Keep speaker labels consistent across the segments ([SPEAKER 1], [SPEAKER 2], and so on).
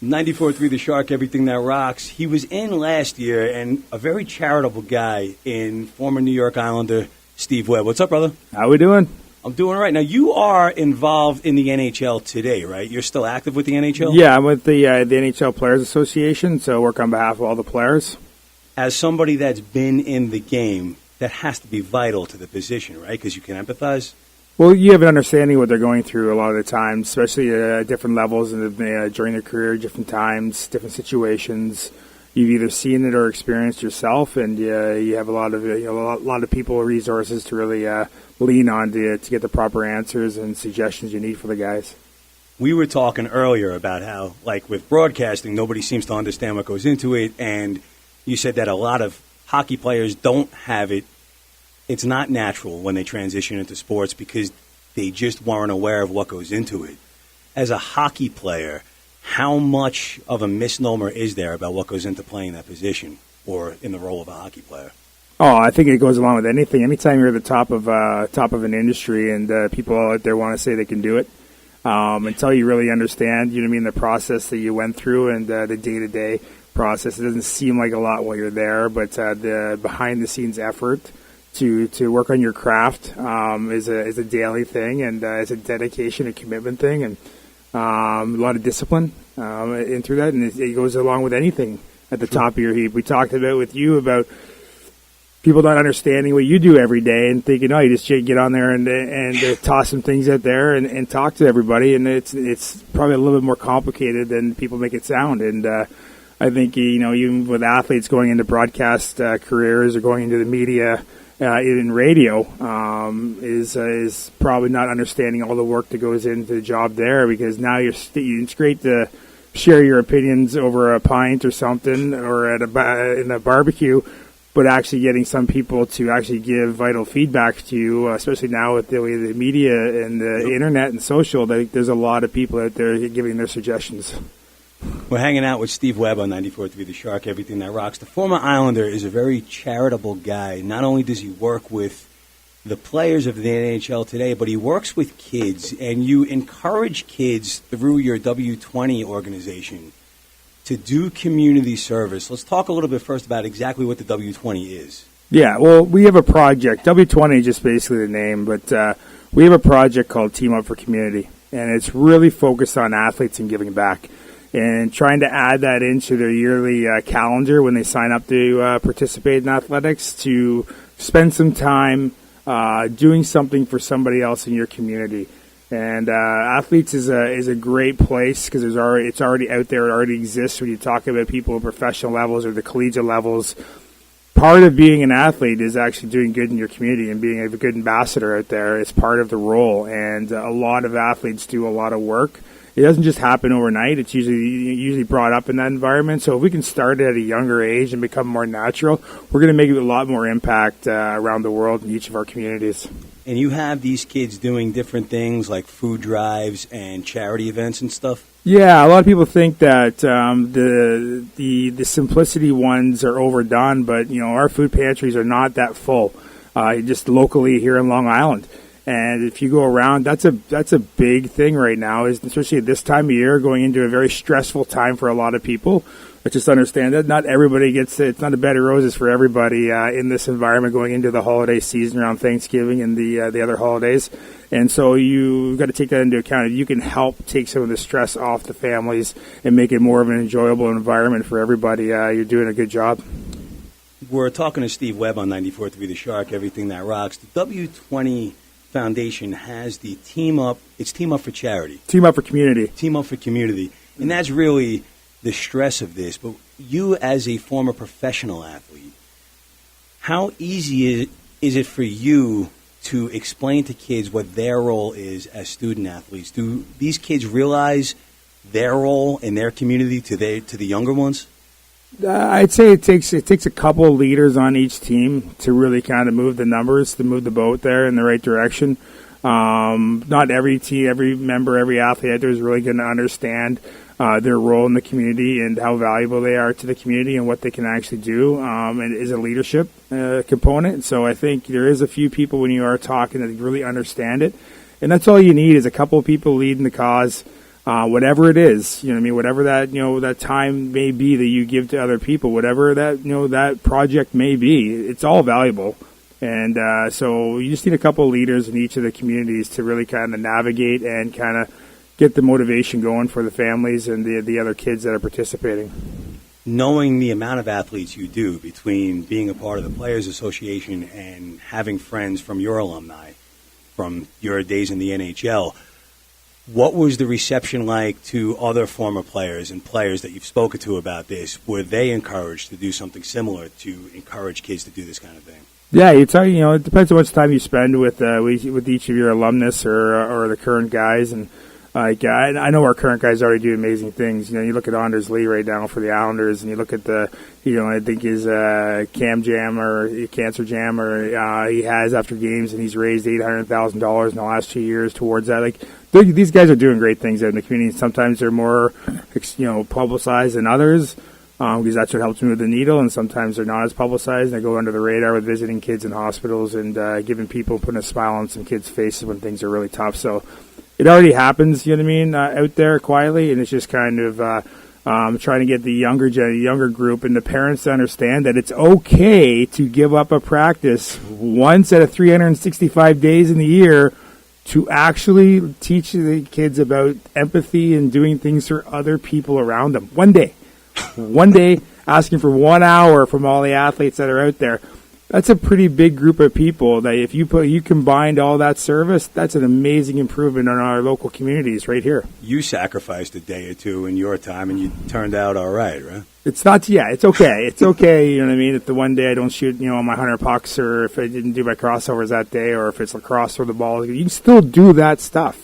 [SPEAKER 1] 94.3 The Shark, everything that rocks. He was in last year, and a very charitable guy in former New York Islander Steve Webb. What's up, brother?
[SPEAKER 2] How we doing?
[SPEAKER 1] I'm doing all right. Now, you are involved in the NHL today, right? You're still active with the NHL?
[SPEAKER 2] Yeah, I'm with the NHL Players Association, so I work on behalf of all the players.
[SPEAKER 1] As somebody that's been in the game, that has to be vital to the position, right? Because you can empathize.
[SPEAKER 2] Well, you have an understanding of what they're going through a lot of the time, especially at different levels during their career, different times, different situations. You've either seen it or experienced yourself, and you have a lot of people, resources to really lean on to get the proper answers and suggestions you need for the guys.
[SPEAKER 1] We were talking earlier about how, like with broadcasting, nobody seems to understand what goes into it, and you said that a lot of hockey players don't have it. It's not natural when they transition into sports because they just weren't aware of what goes into it. As a hockey player, how much of a misnomer is there about what goes into playing that position or in the role of a hockey player?
[SPEAKER 2] Oh, I think it goes along with anything. Anytime you're at the top of an industry and people out there want to say they can do it, until you really understand, the process that you went through and the day-to-day process, it doesn't seem like a lot while you're there, but the behind-the-scenes effort to work on your craft is a daily thing, and it's a dedication and commitment thing, and a lot of discipline into that, and it goes along with anything at the top of your heap. We talked about people not understanding what you do every day and thinking, you just get on there and toss some things out there and talk to everybody, and it's probably a little bit more complicated than people make it sound, and I think even with athletes going into broadcast careers or going into the media. In radio is probably not understanding all the work that goes into the job there, because now it's great to share your opinions over a pint or something or in a barbecue, but actually getting some people to actually give vital feedback to you, especially now with the way the media and the internet and social, there's a lot of people out there giving their suggestions.
[SPEAKER 1] We're hanging out with Steve Webb on 94.3 The Shark, everything that rocks. The former Islander is a very charitable guy. Not only does he work with the players of the NHL today, but he works with kids, and you encourage kids through your W20 organization to do community service. Let's talk a little bit first about exactly what the W20 is. Yeah,
[SPEAKER 2] well, we have a project. W20 is just basically the name, but we have a project called Team Up for Community, and it's really focused on athletes and giving back, and trying to add that into their yearly calendar when they sign up to participate in athletics, to spend some time doing something for somebody else in your community. And athletes is a great place because it's already out there. It already exists when you talk about people at professional levels or the collegiate levels. Part of being an athlete is actually doing good in your community and being a good ambassador out there. It's part of the role, and a lot of athletes do a lot of work. It doesn't just happen overnight. It's usually brought up in that environment. So if we can start at a younger age and become more natural, we're going to make a lot more impact around the world in each of our communities.
[SPEAKER 1] And you have these kids doing different things like food drives and charity events and stuff?
[SPEAKER 2] Yeah, a lot of people think that the simplicity ones are overdone, but our food pantries are not that full. Just locally here in Long Island. And if you go around, that's a big thing right now, is especially at this time of year, going into a very stressful time for a lot of people. But just understand that not everybody gets it. It's not a bed of roses for everybody in this environment going into the holiday season around Thanksgiving and the other holidays. And so you've got to take that into account. You can help take some of the stress off the families and make it more of an enjoyable environment for everybody. You're doing a good job.
[SPEAKER 1] We're talking to Steve Webb on 94.3 The Shark, everything that rocks. The W20 Foundation has the Team Up. It's Team Up for Charity.
[SPEAKER 2] Team Up for Community.
[SPEAKER 1] Team Up for Community. And that's really the stress of this. But you, as a former professional athlete, how easy is it for you to explain to kids what their role is as student athletes? Do these kids realize their role in their community to the younger ones?
[SPEAKER 2] I'd say it takes a couple of leaders on each team to really kind of move the numbers, to move the boat there in the right direction. Not every team, every member, every athlete out there is really going to understand their role in the community and how valuable they are to the community and what they can actually do, and is a leadership component. So I think there is a few people when you are talking that really understand it, and that's all you need is a couple of people leading the cause. whatever it is, whatever that, that time may be that you give to other people, whatever that, that project may be, it's all valuable. And so you just need a couple of leaders in each of the communities to really kind of navigate and kind of get the motivation going for the families and the other kids that are participating.
[SPEAKER 1] Knowing the amount of athletes you do, between being a part of the Players Association and having friends from your alumni, from your days in the NHL, what was the reception like to other former players and players that you've spoken to about this? Were they encouraged to do something similar to encourage kids to do this kind of thing?
[SPEAKER 2] Yeah, it depends on how much time you spend with each of your alumnus or the current guys, and I know our current guys already do amazing things. You look at Anders Lee right now for the Islanders, and you look at I think his Cam Jam or Cancer Jam, or he has after games, and he's raised $800,000 in the last 2 years towards that. These guys are doing great things out in the community. Sometimes they're more, publicized than others. Because that's what helps me with the needle, and sometimes they're not as publicized. They go under the radar with visiting kids in hospitals and giving people, putting a smile on some kids' faces when things are really tough. So it already happens, out there quietly, and it's just kind of trying to get the younger group and the parents to understand that it's okay to give up a practice once out of 365 days in the year to actually teach the kids about empathy and doing things for other people around them. One day, asking for 1 hour from all the athletes that are out there. That's a pretty big group of people that if you combined all that service, that's an amazing improvement on our local communities right here.
[SPEAKER 1] You sacrificed a day or two in your time, and you turned out all right?
[SPEAKER 2] It's not, it's okay. It's okay, if the one day I don't shoot, on my 100 pucks, or if I didn't do my crossovers that day, or if it's lacrosse or the ball, you can still do that stuff.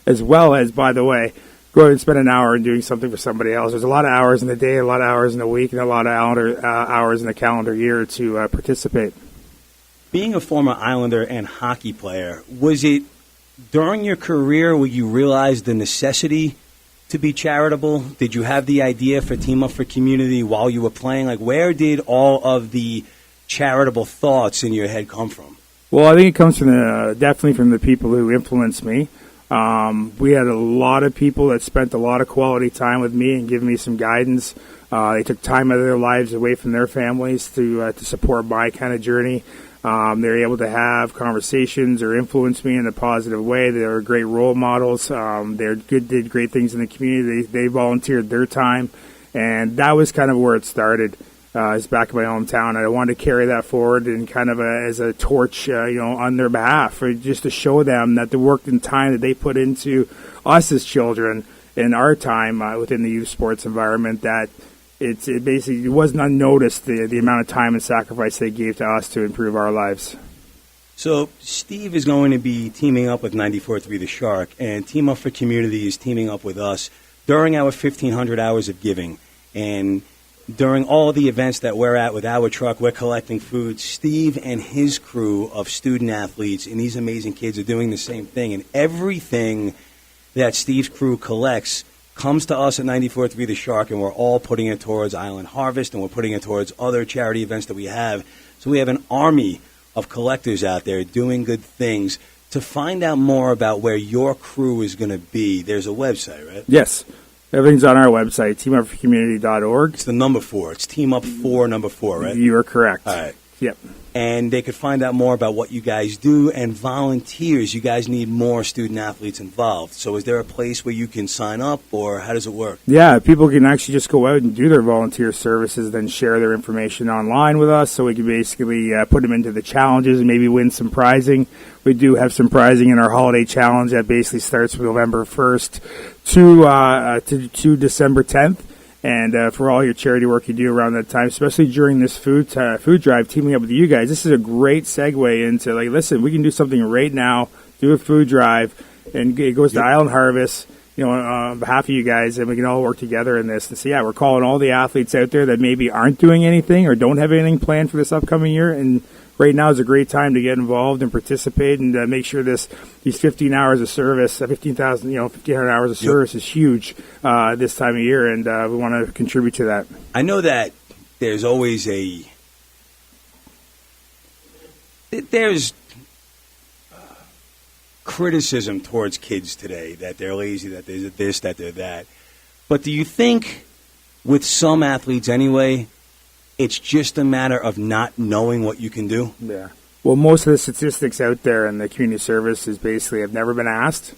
[SPEAKER 2] As well as, by the way, go out and spend an hour and doing something for somebody else. There's a lot of hours in the day, a lot of hours in the week, and a lot of hours in the calendar year to participate.
[SPEAKER 1] Being a former Islander and hockey player, was it during your career where you realized the necessity to be charitable? Did you have the idea for Team Up for Community while you were playing? Where did all of the charitable thoughts in your head come from?
[SPEAKER 2] Well, I think it comes from definitely from the people who influenced me. We had a lot of people that spent a lot of quality time with me and giving me some guidance. They took time out of their lives away from their families to support my kind of journey. They were able to have conversations or influence me in a positive way. They were great role models. Did great things in the community. They volunteered their time, and that was kind of where it started. It's back in my hometown. I wanted to carry that forward and kind of as a torch, on their behalf, or just to show them that the work and time that they put into us as children in our time within the youth sports environment, that it basically wasn't unnoticed the amount of time and sacrifice they gave to us to improve our lives.
[SPEAKER 1] So Steve is going to be teaming up with 94.3 The Shark, and Team Up for Community is teaming up with us during our 1,500 hours of giving. And during all the events that we're at with our truck, we're collecting food. Steve and his crew of student athletes and these amazing kids are doing the same thing. And everything that Steve's crew collects comes to us at 94.3 The Shark, and we're all putting it towards Island Harvest, and we're putting it towards other charity events that we have. So we have an army of collectors out there doing good things. To find out more about where your crew is going to be, there's a website, right?
[SPEAKER 2] Yes. Everything's on our website, teamupforcommunity.org.
[SPEAKER 1] It's the number 4. It's Team Up 4, number 4, right?
[SPEAKER 2] You are correct.
[SPEAKER 1] All right.
[SPEAKER 2] Yep.
[SPEAKER 1] And they could find out more about what you guys do and volunteers. You guys need more student athletes involved. So is there a place where you can sign up, or how does it work?
[SPEAKER 2] Yeah, people can actually just go out and do their volunteer services, then share their information online with us, so we can basically put them into the challenges and maybe win some prizing. We do have some prizing in our holiday challenge that basically starts from November 1st to December 10th. And for all your charity work you do around that time, especially during this food drive, teaming up with you guys, this is a great segue into, listen, we can do something right now, do a food drive, and it goes to Island Harvest, on behalf of you guys, and we can all work together in this. And so, we're calling all the athletes out there that maybe aren't doing anything or don't have anything planned for this upcoming year, and right now is a great time to get involved and participate and make sure these 15 hours of service, 1,500 hours of service is huge this time of year, and we want to contribute to that.
[SPEAKER 1] I know that there's always criticism towards kids today, that they're lazy, that they're this, that they're that. But do you think with some athletes anyway, it's just a matter of not knowing what you can do?
[SPEAKER 2] Yeah. Well, most of the statistics out there in the community service is basically I've never been asked,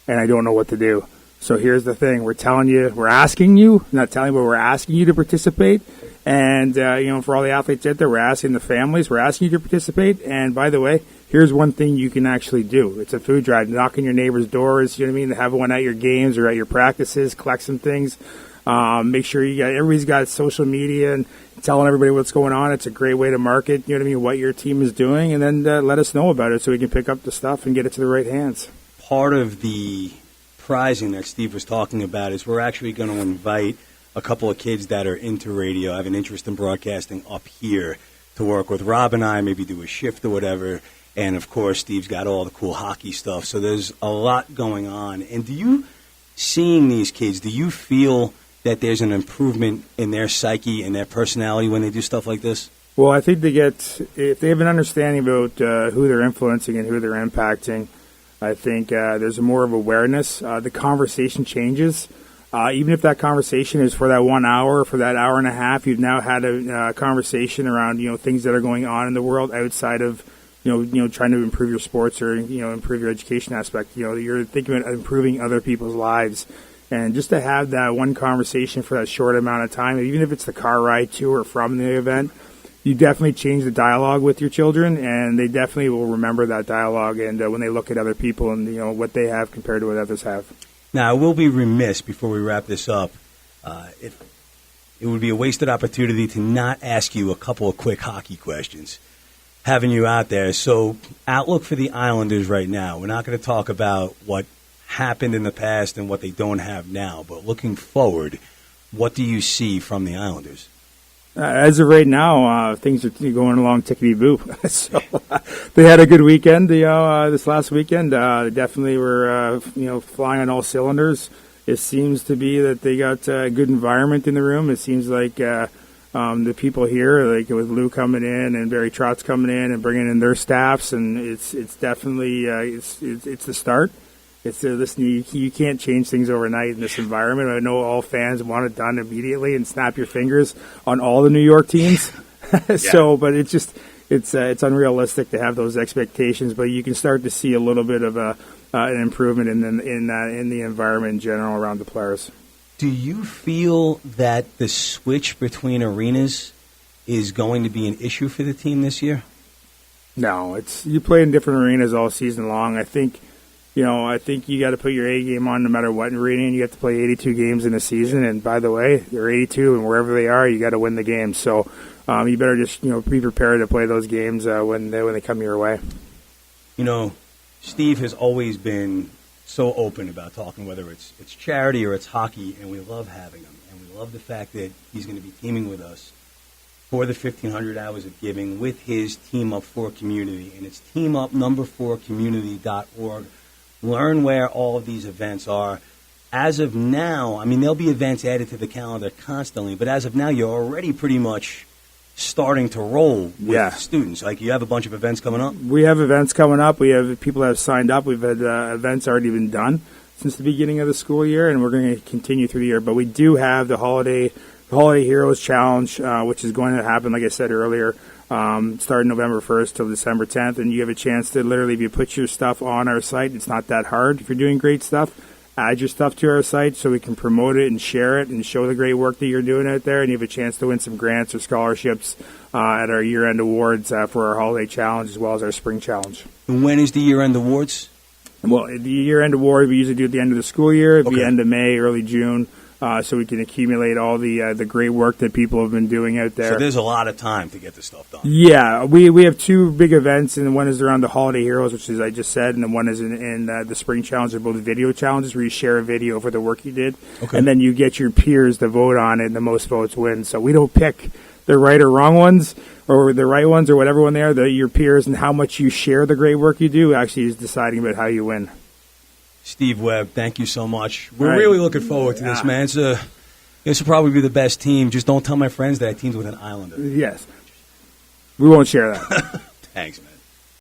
[SPEAKER 2] and I don't know what to do. So here's the thing. We're telling you, we're asking you, not telling you, but we're asking you to participate. And, for all the athletes out there, we're asking the families, we're asking you to participate. And by the way, here's one thing you can actually do. It's a food drive. Knock on your neighbor's doors, have one at your games or at your practices, collect some things. Make sure everybody's got social media and telling everybody what's going on. It's a great way to market, what your team is doing. And then let us know about it so we can pick up the stuff and get it to the right hands.
[SPEAKER 1] Part of the prizing that Steve was talking about is we're actually going to invite a couple of kids that are into radio, have an interest in broadcasting up here to work with Rob and I, maybe do a shift or whatever. And, of course, Steve's got all the cool hockey stuff. So there's a lot going on. And seeing these kids, do you feel that there's an improvement in their psyche and their personality when they do stuff like this?
[SPEAKER 2] Well, I think if they have an understanding about who they're influencing and who they're impacting, I think there's more of awareness. The conversation changes. Even if that conversation is for that 1 hour, for that hour and a half, you've now had a conversation around, things that are going on in the world outside of, trying to improve your sports or, improve your education aspect. You're thinking about improving other people's lives. And just to have that one conversation for that short amount of time, even if it's the car ride to or from the event, you definitely change the dialogue with your children, and they definitely will remember that dialogue and when they look at other people and, what they have compared to what others have.
[SPEAKER 1] Now, I will be remiss before we wrap this up. It would be a wasted opportunity to not ask you a couple of quick hockey questions, having you out there. So, outlook for the Islanders right now. We're not going to talk about what happened in the past and what they don't have now, but looking forward, what do you see from the Islanders?
[SPEAKER 2] As of right now, things are going along tickety-boo. So they had a good weekend, this last weekend. They definitely were, flying on all cylinders. It seems to be that they got a good environment in the room. It seems like the people here, like with Lou coming in and Barry Trotz coming in and bringing in their staffs, and it's definitely it's the start. It's listen, you can't change things overnight in this environment. I know all fans want it done immediately and snap your fingers on all the New York teams. So, but it's unrealistic to have those expectations. But you can start to see a little bit of an improvement in the environment in general around the players.
[SPEAKER 1] Do you feel that the switch between arenas is going to be an issue for the team this year?
[SPEAKER 2] No, you play in different arenas all season long. I think you got to put your A game on no matter what arena, and you have to play 82 games in a season. And by the way, they're 82, and wherever they are, you got to win the game. So you better just be prepared to play those games when they come your way.
[SPEAKER 1] Steve has always been so open about talking, whether it's charity or it's hockey, and we love having him. And we love the fact that he's going to be teaming with us for the 1,500 Hours of Giving with his Team Up 4 community. And it's teamup4community.org. Learn where all of these events are. As of now, there'll be events added to the calendar constantly, but as of now, you're already pretty much starting to roll with students. Like, you have a bunch of events coming up?
[SPEAKER 2] We have events coming up. We have people that have signed up. We've had events already been done since the beginning of the school year, and we're going to continue through the year. But we do have the Holiday Heroes Challenge, which is going to happen, like I said earlier, starting November 1st till December 10th, and you have a chance to literally, if you put your stuff on our site, it's not that hard. If you're doing great stuff, add your stuff to our site so we can promote it and share it and show the great work that you're doing out there, and you have a chance to win some grants or scholarships at our year-end awards for our Holiday Challenge as well as our Spring Challenge.
[SPEAKER 1] And when is the year-end awards?
[SPEAKER 2] Well, the year-end award we usually do at the end of the school year, at the end of May, early June. So we can accumulate all the great work that people have been doing out there.
[SPEAKER 1] So there's a lot of time to get this stuff done.
[SPEAKER 2] Yeah, we have two big events, and one is around the Holiday Heroes, which is I just said, and then one is in the Spring Challenge. They're both video challenges where you share a video for the work you did, and then you get your peers to vote on it, and the most votes win. So we don't pick the right or wrong ones, or the right ones, or whatever one they are. Your peers and how much you share the great work you do actually is deciding about how you win.
[SPEAKER 1] Steve Webb, thank you so much. We're really looking forward to this, man. This will probably be the best team. Just don't tell my friends that I teamed with an Islander.
[SPEAKER 2] Yes. We won't share that.
[SPEAKER 1] Thanks, man.